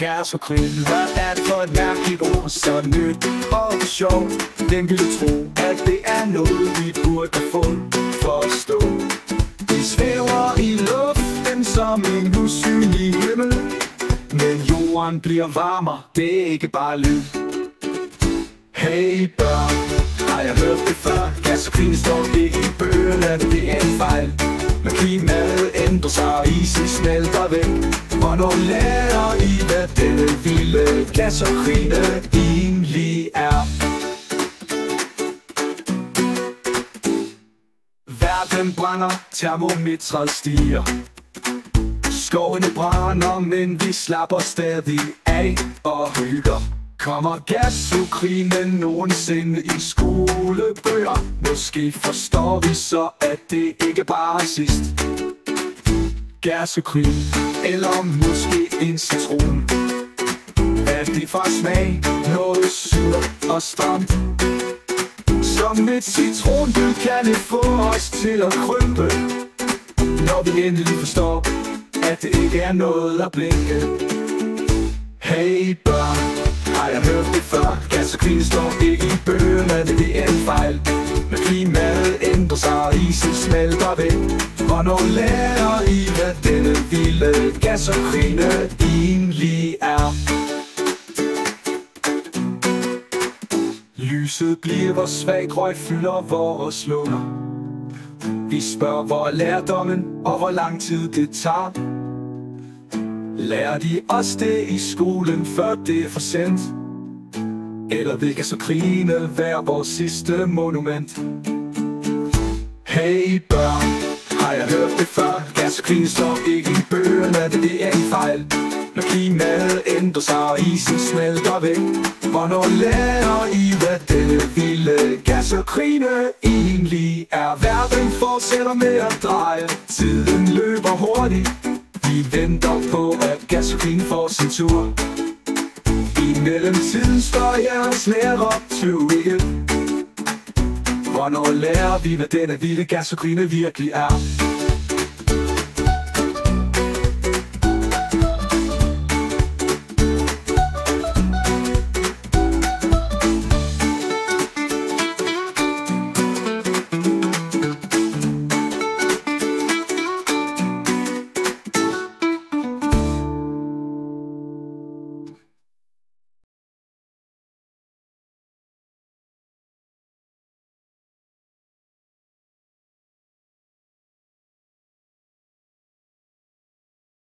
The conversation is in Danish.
Gas og krigen, hvad er det for et mærkeligt ord? Så nyt og sjovt. Den ville tro, at det er noget, vi burde få forstå. De svæver i luften som en usynlig himmel, men jorden bliver varmere, det er ikke bare lyd. Hey børn, har jeg hørt det før? Gas og krigen står ikke i bøgerne, det er en fejl. Men klimaet ændrer sig, og isen smelter væk. Hvornår lærer I, hvad denne vilde gas og krigen egentlig er? Verden brænder, termometret stiger. Skovene brænder, men vi slapper stadig af og hygger. Kommer gas-Ukraine nogensinde i skolebøger? Måske forstår vi så, at det ikke bare er sidst. Gas-Ukraine, eller måske en citron. Er det for smag noget surt og stramt? Som et citronbid kan det få os til at krympe, når vi endelig forstår, at det ikke er noget at blinke. Hey børn, har jeg hørt det før? Gas og krigen står ikke i bøgerne, det er en fejl. Men klimaet ændrer sig, og isen smelter væk. Hvornår lærer I, hvad denne vilde gas og krigen egentlig er? Lyset bliver svagt, røg fylder vores lunger. Vi spørger, hvor er lærdommen, og hvor lang tid det tager. Lærer de os det i skolen, før det er for sent? Eller vil gas og krigen være vores sidste monument? Hey børn, har jeg hørt det før? Gas og krigen står ikke i bøgerne, det er en fejl. Når klimaet ændrer sig, og isen smelter væk. Hvornår lærer I, hvad denne vilde gas og krigen egentlig er? Verden fortsætter med at dreje, tiden løber hurtigt. Vi venter på, at gas og krigen får sin tur. I mellemtiden står jeres lærer to ikke. Hvornår lærer vi, hvad denne vilde gas og krigen virkelig er?